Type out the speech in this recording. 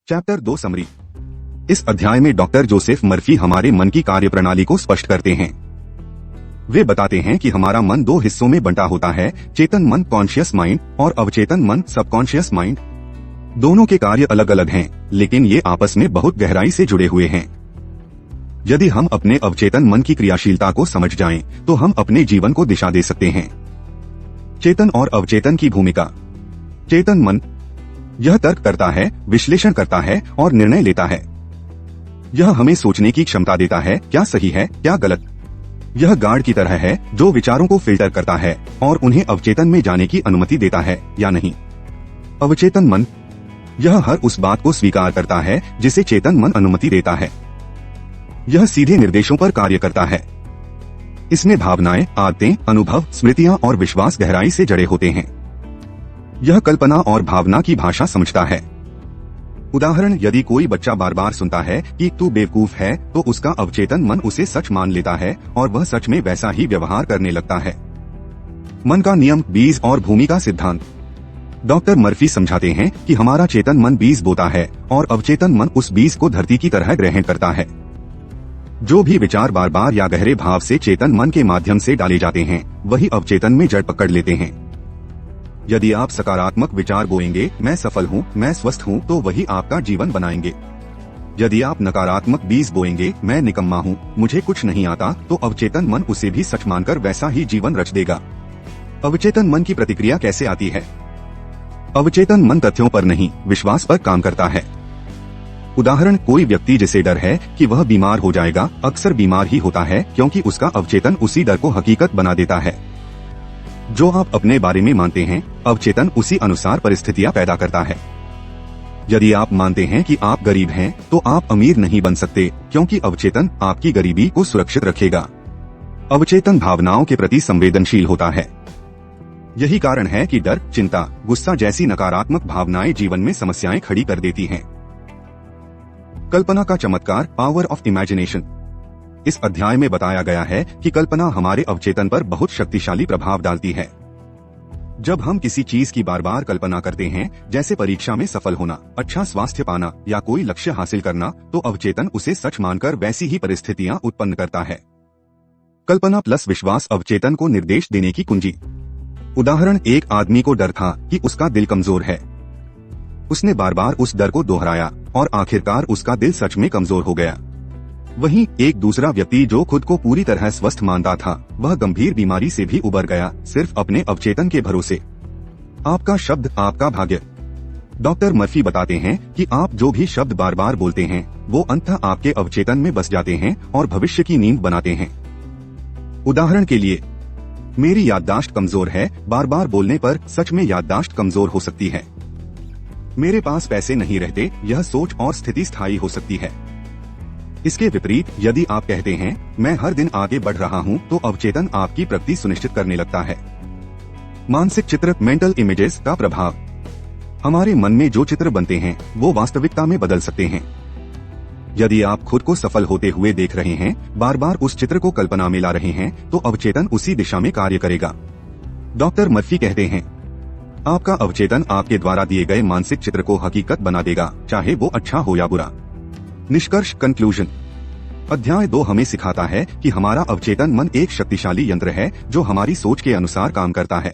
Chapter 2 summary. इस अध्याय में डॉक्टर जोसेफ मर्फी हमारे मन की कार्यप्रणाली को स्पष्ट करते हैं। वे बताते हैं कि हमारा मन दो हिस्सों में बंटा होता है, चेतन मन कॉन्शियस माइंड और अवचेतन मन सबकॉन्शियस माइंड। दोनों के कार्य अलग अलग हैं, लेकिन ये आपस में बहुत गहराई से जुड़े हुए हैं। यदि हम अपने अवचेतन मन की क्रियाशीलता को समझ जाएं, तो हम अपने जीवन को दिशा दे सकते हैं। चेतन और अवचेतन की भूमिका। चेतन मन यह तर्क करता है, विश्लेषण करता है और निर्णय लेता है। यह हमें सोचने की क्षमता देता है, क्या सही है क्या गलत। यह गार्ड की तरह है जो विचारों को फिल्टर करता है और उन्हें अवचेतन में जाने की अनुमति देता है या नहीं। अवचेतन मन यह हर उस बात को स्वीकार करता है जिसे चेतन मन अनुमति देता है। यह सीधे निर्देशों पर कार्य करता है। इसमें भावनाएं, आदतें, अनुभव, स्मृतियां और विश्वास गहराई से जड़े होते हैं। यह कल्पना और भावना की भाषा समझता है। उदाहरण, यदि कोई बच्चा बार बार सुनता है कि तू बेवकूफ है, तो उसका अवचेतन मन उसे सच मान लेता है और वह सच में वैसा ही व्यवहार करने लगता है। मन का नियम, बीज और भूमि का सिद्धांत। डॉक्टर मर्फी समझाते हैं कि हमारा चेतन मन बीज बोता है और अवचेतन मन उस बीज को धरती की तरह ग्रहण करता है। जो भी विचार बार बार या गहरे भाव से चेतन मन के माध्यम से डाले जाते हैं, वही अवचेतन में जड़ पकड़ लेते हैं। यदि आप सकारात्मक विचार बोएंगे, मैं सफल हूँ, मैं स्वस्थ हूँ, तो वही आपका जीवन बनाएंगे। यदि आप नकारात्मक बीज बोएंगे, मैं निकम्मा हूँ, मुझे कुछ नहीं आता, तो अवचेतन मन उसे भी सच मानकर वैसा ही जीवन रच देगा। अवचेतन मन की प्रतिक्रिया कैसे आती है? अवचेतन मन तथ्यों पर नहीं, विश्वास पर काम करता है। उदाहरण, कोई व्यक्ति जिसे डर है कि वह बीमार हो जाएगा, अक्सर बीमार ही होता है क्योंकि उसका अवचेतन उसी डर को हकीकत बना देता है। जो आप अपने बारे में मानते हैं, अवचेतन उसी अनुसार परिस्थितियां पैदा करता है। यदि आप मानते हैं कि आप गरीब हैं, तो आप अमीर नहीं बन सकते, क्योंकि अवचेतन आपकी गरीबी को सुरक्षित रखेगा। अवचेतन भावनाओं के प्रति संवेदनशील होता है। यही कारण है कि डर, चिंता, गुस्सा जैसी नकारात्मक भावनाएं जीवन में समस्याएं खड़ी कर देती हैं। कल्पना का चमत्कार, पावर ऑफ इमेजिनेशन। इस अध्याय में बताया गया है कि कल्पना हमारे अवचेतन पर बहुत शक्तिशाली प्रभाव डालती है। जब हम किसी चीज की बार बार कल्पना करते हैं, जैसे परीक्षा में सफल होना, अच्छा स्वास्थ्य पाना या कोई लक्ष्य हासिल करना, तो अवचेतन उसे सच मानकर वैसी ही परिस्थितियां उत्पन्न करता है। कल्पना प्लस विश्वास अवचेतन को निर्देश देने की कुंजी। उदाहरण, एक आदमी को डर था कि उसका दिल कमजोर है। उसने बार बार उस डर को दोहराया और आखिरकार उसका दिल सच में कमजोर हो गया। वहीं एक दूसरा व्यक्ति जो खुद को पूरी तरह स्वस्थ मानता था, वह गंभीर बीमारी से भी उबर गया, सिर्फ अपने अवचेतन के भरोसे। आपका शब्द, आपका भाग्य। डॉक्टर मर्फी बताते हैं कि आप जो भी शब्द बार बार बोलते हैं, वो अंततः आपके अवचेतन में बस जाते हैं और भविष्य की नींव बनाते हैं। उदाहरण के लिए, मेरी याददाश्त कमजोर है, बार बार बोलने पर सच में याददाश्त कमजोर हो सकती है। मेरे पास पैसे नहीं रहते, यह सोच और स्थिति स्थायी हो सकती है। इसके विपरीत, यदि आप कहते हैं, मैं हर दिन आगे बढ़ रहा हूं, तो अवचेतन आपकी प्रगति सुनिश्चित करने लगता है। मानसिक चित्र, मेंटल इमेजेस का प्रभाव। हमारे मन में जो चित्र बनते हैं, वो वास्तविकता में बदल सकते हैं। यदि आप खुद को सफल होते हुए देख रहे हैं, बार बार उस चित्र को कल्पना में ला रहे हैं, तो अवचेतन उसी दिशा में कार्य करेगा। डॉक्टर मर्फी कहते हैं, आपका अवचेतन आपके द्वारा दिए गए मानसिक चित्र को हकीकत बना देगा, चाहे वो अच्छा हो या बुरा। निष्कर्ष, कंक्लूजन। अध्याय 2 हमें सिखाता है कि हमारा अवचेतन मन एक शक्तिशाली यंत्र है जो हमारी सोच के अनुसार काम करता है।